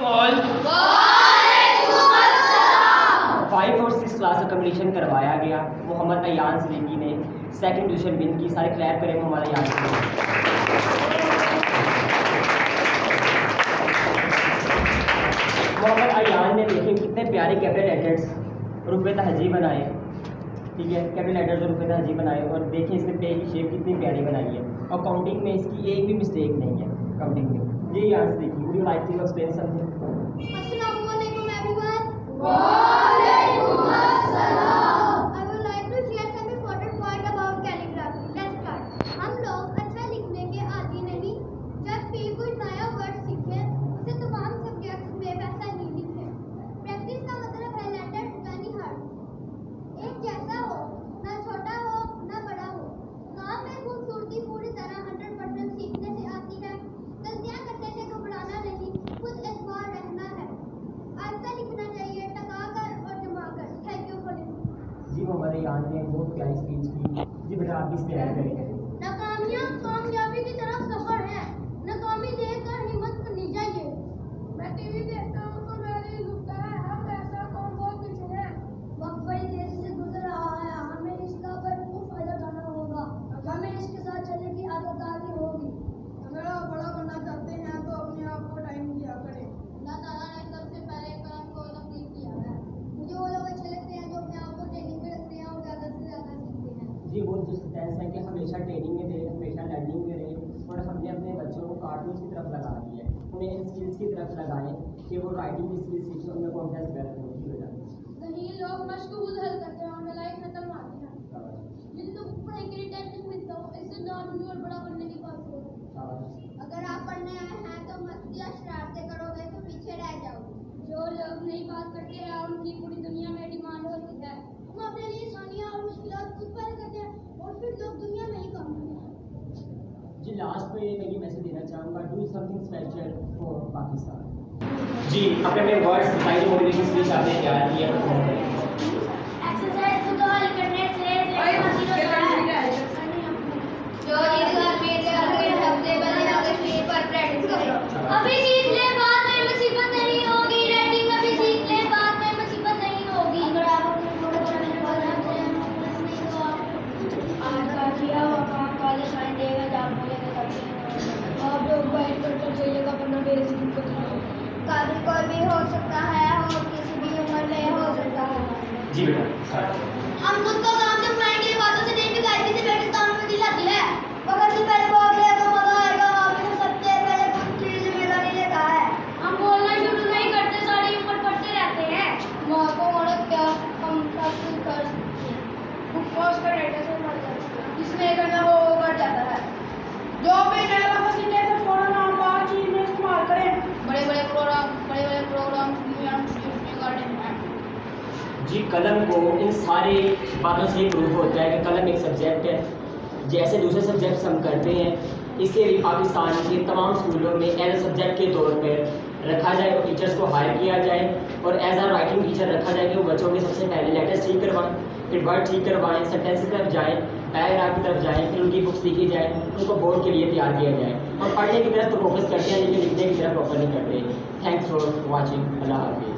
All. 5 और 6 class का competition करवाया गया। मोहम्मद अयान सिद्दीकी ने सेकंड डिवीजन विन की। सारे क्लैप करें मोहम्मद अयान सिद्दीकी। मोहम्मद अयान ने देखे कितने प्यारे कैपिटल लेटर्स रुफ़े तहजीब बनाए। ठीक है, कैपिटल लेटर्स और रुफ़े तहजीब बनाए और देखें इसने पे की शेप कितनी प्यारी बनाई है और काउंटिंग में इसकी एक भी मिस्टेक नहीं है काउंटिंग में। ये यहाँ से देखिए। Would you like to explain something? अस्सलाम वालेकुम एवरीवन। वालेकुम अस्सलाम। I would like to share some important point about calligraphy. Let's start. हम लोग अच्छा लिखने के आदी नहीं। जब भी कोई नया वर्ड सीखें उसे तमाम सब्जेक्ट्स में वैसा ही लिखें। प्रैक्टिस का मतलब है लेटर यानी हर्फ एक जैसा हो, ना छोटा हो ना बड़ा हो। काम में खूबसूरती पूरी तरह 100% सीखने से आती है। गलतियां करने से घबराना नहीं, खुद एतबार रहना है। आहिस्ता लिखना चाहिए, टका कर और जमा कर। Thank you for listening. जी मोहम्मद अयान ने बहुत प्यारी स्पीच की। जी बेटा आप भी इस पे ऐड करें। नाकामियां कामयाबी की तरफ सफर है, नाकामी देखकर हिम्मत करनी चाहिए। मैं टीवी देखता हूँ तो मेरी लगता है हम ऐसा कौन बहुत पीछे हैं। वक्त बड़ी तेजी से गुजर रहा है, हमें इसका भरपूर फायदा उठाना होगा। हमें इसके साथ चलने की आदत डालनी होगी। अगर आप बड़ा बनना चाहते हैं तो अपने आप को टाइम दिया करें। अल्लाह ताला ने सबसे पहले कलम को तकलीफ किया है। मुझे वो लोग अच्छे लगते हैं जो अपने आप को ट्रेनिंग में रखते हैं और ज़्यादा से ज़्यादा सीखते हैं। जी वो जो सेंटेंस है कि हमेशा ट्रेनिंग में रहे, हमेशा लर्निंग में रहे और हमने अपने बच्चों को कार्टून्स की तरफ लगा दिया है। उन्हें इन स्किल्स की तरफ लगाएं कि वो राइटिंग की स्किल्स सीखें, उनमें कॉन्फिडेंस डेवलप होगी बेटा। नहीं लोग मशगूल हल करते हैं और लाइफ खत्म आती है। मुझे तो पढ़ाई के लिए टेंशन मिलता हूँ, इससे जानने और बड़ा बनने की बात हो। अगर आप पढ़ने आए हैं तो मस्ती या शरारतें करोगे तो पीछे रह जाओगे। जो लोग नहीं बात करते हैं उनकी पूरी दुनिया में डिमांड होती है। हम अपने लिए आसानियाँ और मुश्किलात खुद पैदा करते हैं और फिर लोग दुनिया में ही काम करते हैं। जी लास्ट पे मैं ये मैसेज देना चाहूँगा, do something special for Pakistan. जी अपने में वर्ड्स बताइए, मोटिवेशन स्पीच आपने तैयार की है, परफॉर्म करें। एक्सरसाइज को तो हल करने से जो चीज़ घर में सबसे पहले अगर स्टेज पर प्रैक्टिस करें। अभी सीख ले बाद में मुसीबत नहीं होगी। राइटिंग अभी सीख ले बाद में मुसीबत नहीं होगी। अगर आप अपने थोड़े पढ़ने वाले हैं तो आज का किया हुआ काम कॉलेज साइन देगा जब बोलेगा तब आप लोग बाइट कर जाइएगा वरना बेइज्जती को काबिल कोई भी हो सकता है और किसी भी उम्र में हो सकता है। जी बेटा हम खुद को काम से बनाने के लिए बातों से नहीं बिगाड़ती से प्रैक्टिस काम में दिलाती है। मगर से पहले भाग लिया तो मजा आएगा। हमें सबसे पहले खुद की जिम्मेदारी लेता है। हम बोलना शुरू नहीं करते, सारी उम्र पढ़ते रहते हैं। माँ को और क्या हम सब कुछ कर सकते हैं। बुक पॉज का डेटा से पढ़ जाते हैं, जिसमें करना वो बढ़ जाता है। जो भी नया लफ्ज़ सीखे तो फौरन हम बात चीज में इस्तेमाल करें। बड़े बड़े प्रोग्राम में हम यूज करते हैं। जी कलम को इन सारे बातों से ही प्रूफ होता है कि कलम एक सब्जेक्ट है जैसे दूसरे सब्जेक्ट्स हम करते हैं। इसे भी पाकिस्तान के तमाम स्कूलों में एज ए सब्जेक्ट के तौर पर रखा जाए और टीचर्स को हायर किया जाए और एज अ राइटिंग टीचर रखा जाए कि वो बच्चों के सबसे पहले लेटर्स ठीक करवाएं, फिर वर्ड ठीक करवाएं, सेंटेंस की तरफ जाएँ, पैराग्राफ की तरफ जाएँ, फिर उनकी बुक्स लिखी जाए, उनको बोर्ड के लिए तैयार किया जाए। हम पढ़ने की तरफ तो फोकस करते हैं लेकिन लिखने की तरफ फोकस नहीं करते। Thanks for watching. अल्लाह हाफिज़।